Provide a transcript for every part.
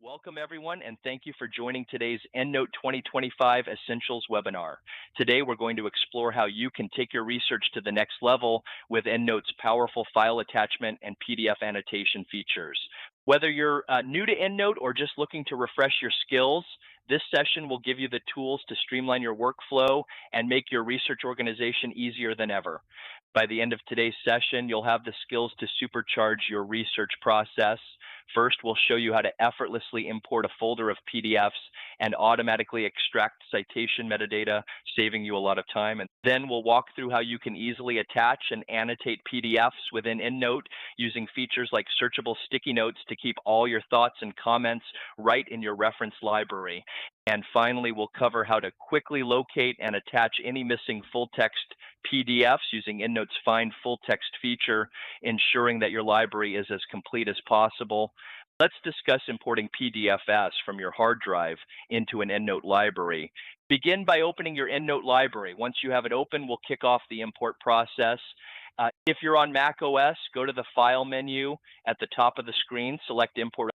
Welcome everyone, and thank you for joining today's EndNote 2025 Essentials webinar. Today we're going to explore how you can take your research to the next level with EndNote's powerful file attachment and PDF annotation features. Whether you're new to EndNote or just looking to refresh your skills, this session will give you the tools to streamline your workflow and make your research organization easier than ever. By the end of today's session, you'll have the skills to supercharge your research process. First, we'll show you how to effortlessly import a folder of PDFs and automatically extract citation metadata, saving you a lot of time. And then we'll walk through how you can easily attach and annotate PDFs within EndNote using features like searchable sticky notes to keep all your thoughts and comments right in your reference library. And finally, we'll cover how to quickly locate and attach any missing full-text PDFs using EndNote's Find Full Text feature, ensuring that your library is as complete as possible. Let's discuss importing PDFs from your hard drive into an EndNote library. Begin by opening your EndNote library. Once you have it open, we'll kick off the import process. If you're on Mac OS, go to the File menu at the top of the screen, select Import,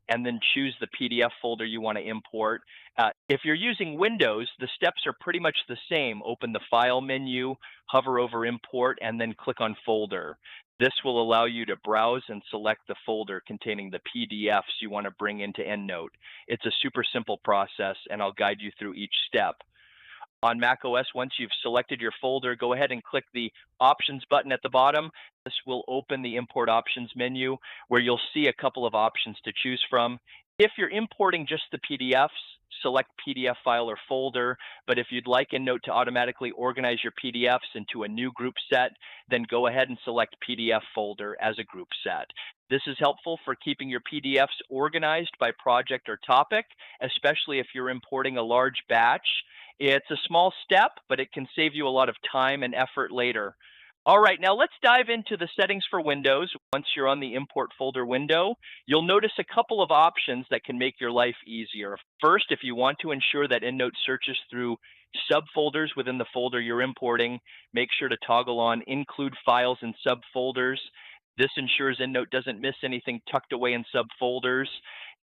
and then choose the PDF folder you want to import. If you're using Windows, the steps are pretty much the same. Open the File menu, hover over Import, and then click on Folder. This will allow you to browse and select the folder containing the PDFs you want to bring into EndNote. It's a super simple process, and I'll guide you through each step. On Mac OS, once you've selected your folder, go ahead and click the Options button at the bottom. This will open the Import Options menu, where you'll see a couple of options to choose from. If you're importing just the PDFs, select PDF file or folder, but if you'd like EndNote to automatically organize your PDFs into a new group set, then go ahead and select PDF folder as a group set. This is helpful for keeping your PDFs organized by project or topic, especially if you're importing a large batch. It's a small step, but it can save you a lot of time and effort later. All right, now let's dive into the settings for Windows. Once you're on the import folder window, you'll notice a couple of options that can make your life easier. First, if you want to ensure that EndNote searches through subfolders within the folder you're importing, make sure to toggle on Include Files in Subfolders. This ensures EndNote doesn't miss anything tucked away in subfolders.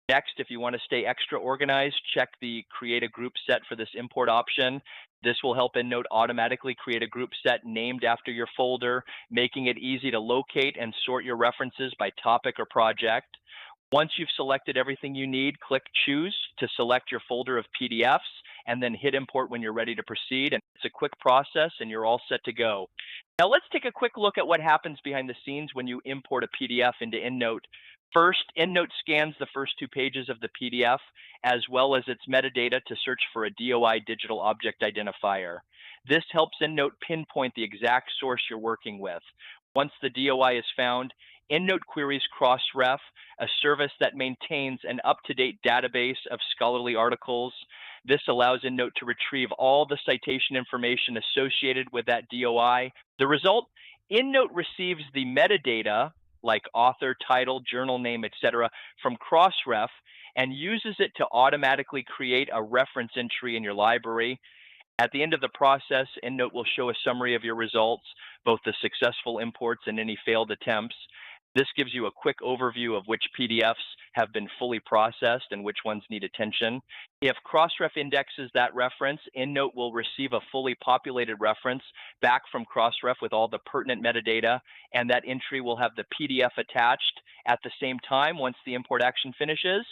Next, if you want to stay extra organized, check the Create a Group Set for this import option. This will help EndNote automatically create a group set named after your folder, making it easy to locate and sort your references by topic or project. Once you've selected everything you need, click Choose to select your folder of PDFs, and then hit Import when you're ready to proceed. And it's a quick process, and you're all set to go. Now let's take a quick look at what happens behind the scenes when you import a PDF into EndNote. First, EndNote scans the first two pages of the PDF, as well as its metadata to search for a DOI digital object identifier. This helps EndNote pinpoint the exact source you're working with. Once the DOI is found, EndNote queries Crossref, a service that maintains an up-to-date database of scholarly articles. This allows EndNote to retrieve all the citation information associated with that DOI. The result, EndNote receives the metadata, like author, title, journal name, etc., from Crossref, and uses it to automatically create a reference entry in your library. At the end of the process, EndNote will show a summary of your results, both the successful imports and any failed attempts. This gives you a quick overview of which PDFs have been fully processed and which ones need attention. If Crossref indexes that reference, EndNote will receive a fully populated reference back from Crossref with all the pertinent metadata, and that entry will have the PDF attached at the same time once the import action finishes.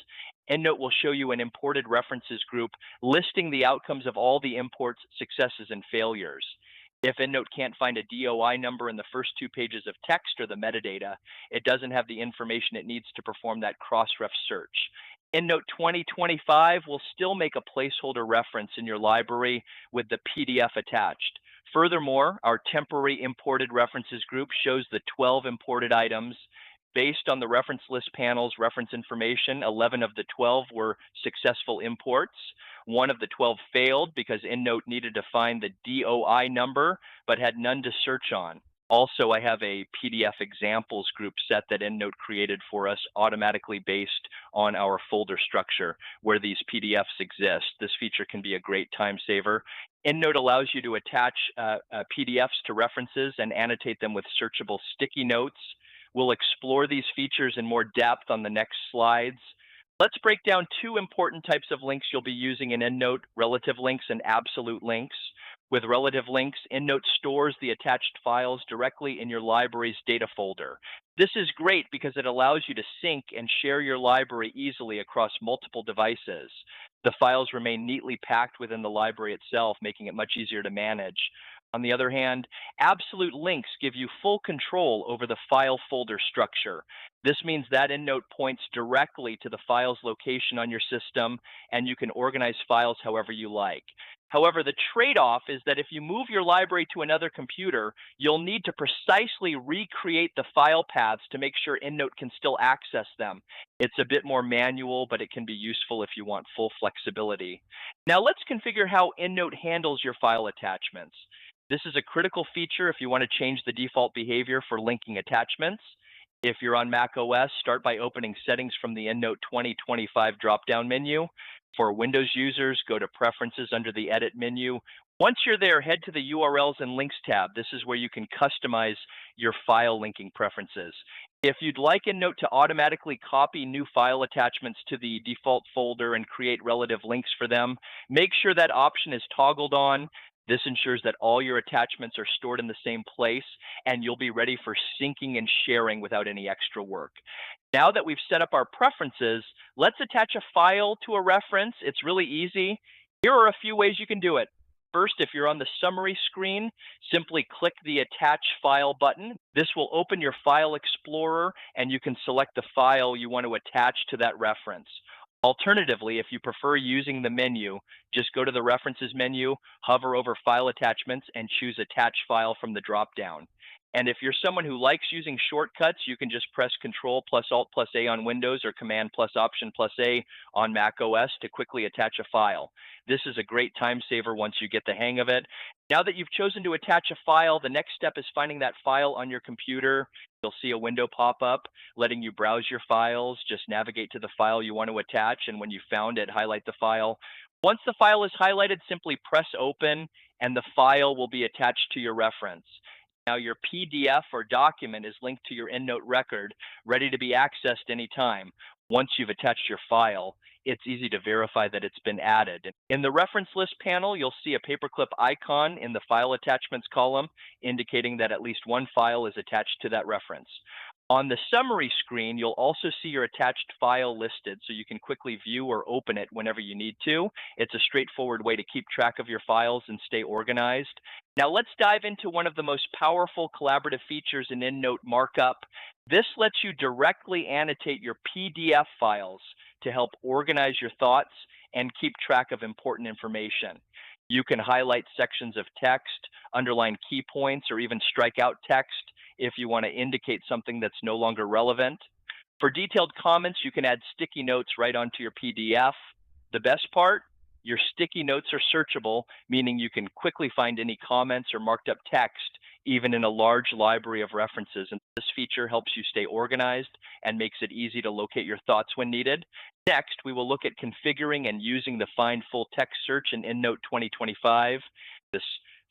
EndNote will show you an imported references group listing the outcomes of all the imports, successes, and failures. If EndNote can't find a DOI number in the first two pages of text or the metadata, it doesn't have the information it needs to perform that Crossref search. EndNote 2025 will still make a placeholder reference in your library with the PDF attached. Furthermore, our temporary imported references group shows the 12 imported items. Based on the reference list panel's reference information, 11 of the 12 were successful imports. One of the 12 failed because EndNote needed to find the DOI number, but had none to search on. Also, I have a PDF examples group set that EndNote created for us automatically based on our folder structure where these PDFs exist. This feature can be a great time saver. EndNote allows you to attach PDFs to references and annotate them with searchable sticky notes. We'll explore these features in more depth on the next slides. Let's break down two important types of links you'll be using in EndNote, relative links and absolute links. With relative links, EndNote stores the attached files directly in your library's data folder. This is great because it allows you to sync and share your library easily across multiple devices. The files remain neatly packed within the library itself, making it much easier to manage. On the other hand, absolute links give you full control over the file folder structure. This means that EndNote points directly to the file's location on your system, and you can organize files however you like. However, the trade-off is that if you move your library to another computer, you'll need to precisely recreate the file paths to make sure EndNote can still access them. It's a bit more manual, but it can be useful if you want full flexibility. Now let's configure how EndNote handles your file attachments. This is a critical feature if you want to change the default behavior for linking attachments. If you're on Mac OS, start by opening Settings from the EndNote 2025 drop-down menu. For Windows users, go to Preferences under the Edit menu. Once you're there, head to the URLs and Links tab. This is where you can customize your file linking preferences. If you'd like EndNote to automatically copy new file attachments to the default folder and create relative links for them, make sure that option is toggled on. This ensures that all your attachments are stored in the same place, and you'll be ready for syncing and sharing without any extra work. Now that we've set up our preferences, let's attach a file to a reference. It's really easy. Here are a few ways you can do it. First, if you're on the summary screen, simply click the Attach File button. This will open your File Explorer, and you can select the file you want to attach to that reference. Alternatively, if you prefer using the menu, just go to the References menu, hover over File Attachments, and choose Attach File from the drop-down. And if you're someone who likes using shortcuts, you can just press Control plus Alt plus A on Windows or Command plus Option plus A on Mac OS to quickly attach a file. This is a great time saver once you get the hang of it. Now that you've chosen to attach a file, the next step is finding that file on your computer. You'll see a window pop up letting you browse your files. Just navigate to the file you want to attach, and when you found it, highlight the file. Once the file is highlighted, simply press Open, and the file will be attached to your reference. Now your PDF or document is linked to your EndNote record, ready to be accessed anytime. Once you've attached your file, it's easy to verify that it's been added. In the reference list panel, you'll see a paperclip icon in the file attachments column, indicating that at least one file is attached to that reference. On the summary screen, you'll also see your attached file listed, so you can quickly view or open it whenever you need to. It's a straightforward way to keep track of your files and stay organized. Now let's dive into one of the most powerful collaborative features in EndNote, Markup. This lets you directly annotate your PDF files to help organize your thoughts and keep track of important information. You can highlight sections of text, underline key points, or even strike out text if you want to indicate something that's no longer relevant. For detailed comments, you can add sticky notes right onto your PDF. The best part, your sticky notes are searchable, meaning you can quickly find any comments or marked up text, even in a large library of references. And this feature helps you stay organized and makes it easy to locate your thoughts when needed. Next, we will look at configuring and using the Find Full Text search in EndNote 2025. This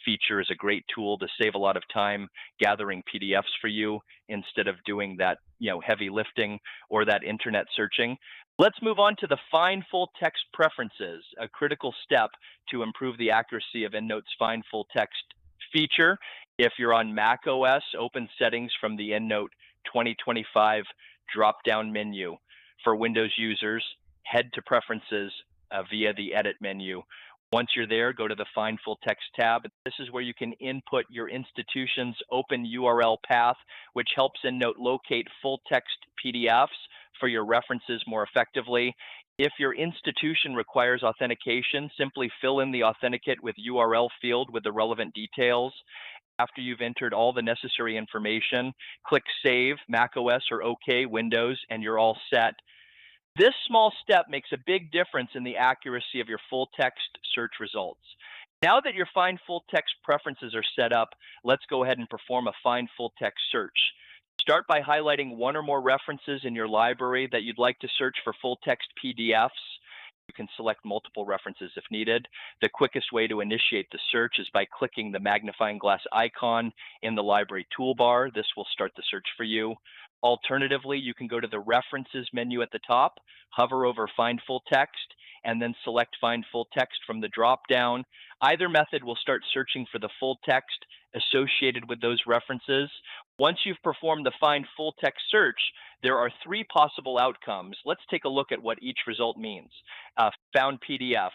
feature is a great tool to save a lot of time gathering PDFs for you instead of doing that, heavy lifting or that internet searching. Let's move on to the Find Full Text preferences, a critical step to improve the accuracy of EndNote's Find Full Text feature. If you're on Mac OS, open Settings from the EndNote 2025 drop-down menu. For Windows users, head to Preferences via the Edit menu. Once you're there, go to the Find Full Text tab. This is where you can input your institution's open URL path, which helps EndNote locate full text PDFs for your references more effectively. If your institution requires authentication, simply fill in the authenticate with URL field with the relevant details. After you've entered all the necessary information, click Save, Mac OS or OK, Windows, and you're all set. This small step makes a big difference in the accuracy of your full text search results. Now that your Find Full Text preferences are set up, let's go ahead and perform a Find Full Text search. Start by highlighting one or more references in your library that you'd like to search for full text PDFs. You can select multiple references if needed. The quickest way to initiate the search is by clicking the magnifying glass icon in the library toolbar. This will start the search for you. Alternatively, you can go to the References menu at the top, hover over Find Full Text, and then select Find Full Text from the drop-down. Either method will start searching for the full text associated with those references. Once you've performed the Find Full Text search, there are three possible outcomes. Let's take a look at what each result means. Found PDF.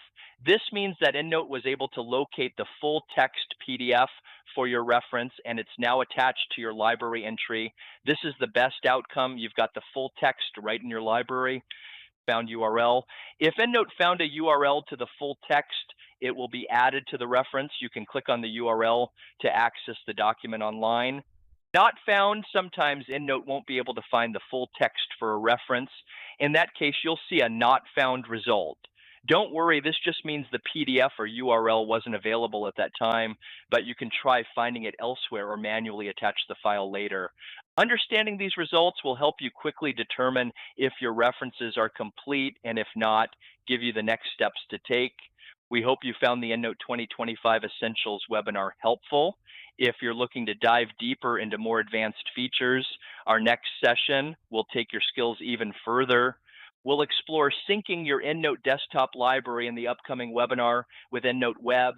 This means that EndNote was able to locate the full text PDF for your reference, and it's now attached to your library entry. This is the best outcome. You've got the full text right in your library. Found URL. If EndNote found a URL to the full text, it will be added to the reference. You can click on the URL to access the document online. Not found, sometimes EndNote won't be able to find the full text for a reference. In that case, you'll see a not found result. Don't worry, this just means the PDF or URL wasn't available at that time, but you can try finding it elsewhere or manually attach the file later. Understanding these results will help you quickly determine if your references are complete, and if not, give you the next steps to take. We hope you found the EndNote 2025 Essentials webinar helpful. If you're looking to dive deeper into more advanced features, our next session will take your skills even further. We'll explore syncing your EndNote desktop library in the upcoming webinar with EndNote Web,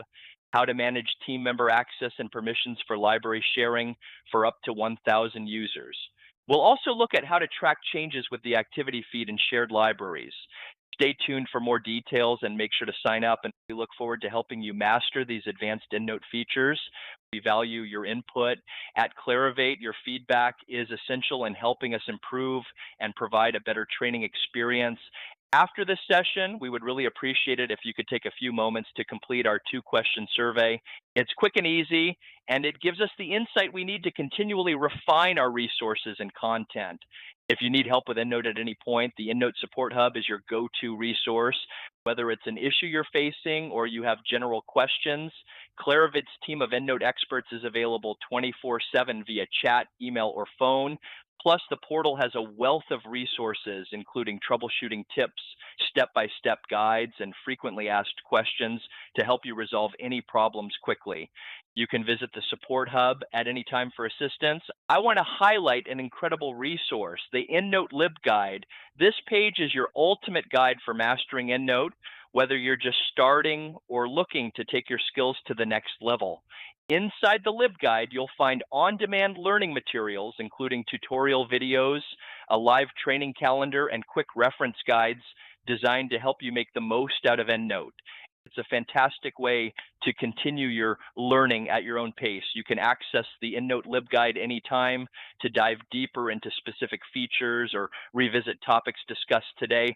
how to manage team member access and permissions for library sharing for up to 1,000 users. We'll also look at how to track changes with the activity feed in shared libraries. Stay tuned for more details and make sure to sign up, and we look forward to helping you master these advanced EndNote features. We value your input. At Clarivate, your feedback is essential in helping us improve and provide a better training experience. After this session, we would really appreciate it if you could take a few moments to complete our 2-question survey. It's quick and easy, and it gives us the insight we need to continually refine our resources and content. If you need help with EndNote at any point, the EndNote Support Hub is your go-to resource. Whether it's an issue you're facing or you have general questions, Clarivate's team of EndNote experts is available 24/7 via chat, email, or phone. Plus, the portal has a wealth of resources, including troubleshooting tips, step-by-step guides, and frequently asked questions to help you resolve any problems quickly. You can visit the Support Hub at any time for assistance. I want to highlight an incredible resource, the EndNote LibGuide. This page is your ultimate guide for mastering EndNote, whether you're just starting or looking to take your skills to the next level. Inside the LibGuide, you'll find on-demand learning materials, including tutorial videos, a live training calendar, and quick reference guides designed to help you make the most out of EndNote. It's a fantastic way to continue your learning at your own pace. You can access the EndNote LibGuide anytime to dive deeper into specific features or revisit topics discussed today.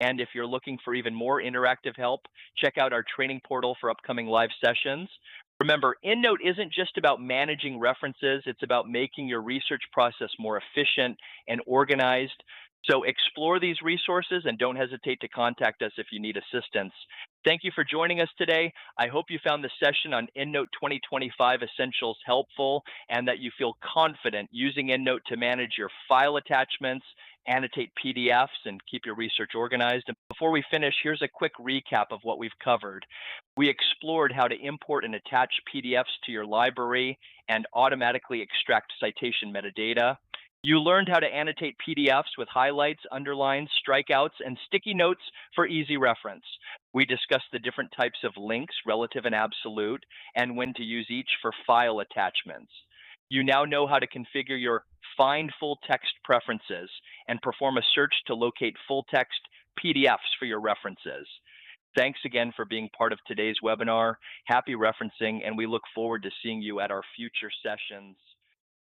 And if you're looking for even more interactive help, check out our training portal for upcoming live sessions. Remember, EndNote isn't just about managing references, it's about making your research process more efficient and organized. So explore these resources and don't hesitate to contact us if you need assistance. Thank you for joining us today. I hope you found the session on EndNote 2025 Essentials helpful and that you feel confident using EndNote to manage your file attachments, annotate PDFs, and keep your research organized. And before we finish, here's a quick recap of what we've covered. We explored how to import and attach PDFs to your library and automatically extract citation metadata. You learned how to annotate PDFs with highlights, underlines, strikeouts, and sticky notes for easy reference. We discussed the different types of links, relative and absolute, and when to use each for file attachments. You now know how to configure your Find Full Text preferences and perform a search to locate full text PDFs for your references. Thanks again for being part of today's webinar. Happy referencing, and we look forward to seeing you at our future sessions.